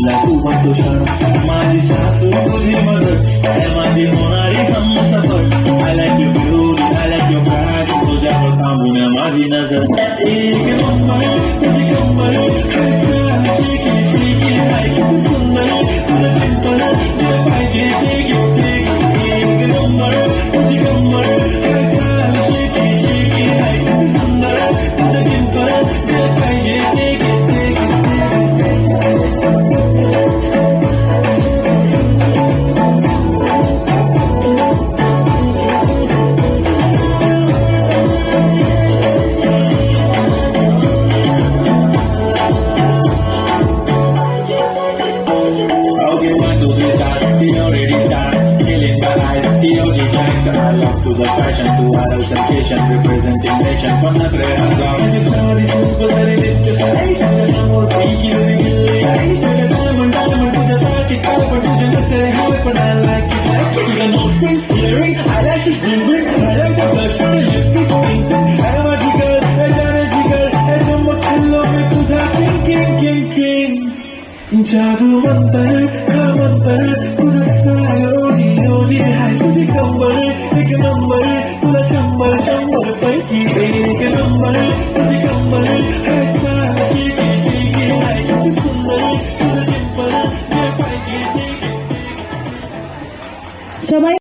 तिला तू म्हणतो क्षण माझी सासू तुझी मदत आहे माझी होणारी Humsafar I like you beauty I like your fat तुझ्यावर थांबून माझी नजर एक नंबर तुझी कंबर शेकी शेकी हाय किती सुंदर तुला टिंपल जे पाहिजे ते गिफ्ट एक नंबर तुझी कंबर शेकी शेकी हाय किती सुंदर तुला टिंपल जे पाहिजे ते to the fashion, to our sensation, representing nation. Panagre hazar, somebody super realistic. I said some more freaky, really. I said diamond to the party, but to the nothing, how but I like it. To the nose ring, earring, eyelashes, moving. I like the blush, lipstick, pink. I'm a jigger, I'm a hello, to the king. जादू मंतर हा मंतर तुझं smile ओजी ओजी हाय तुझी कंबर एक number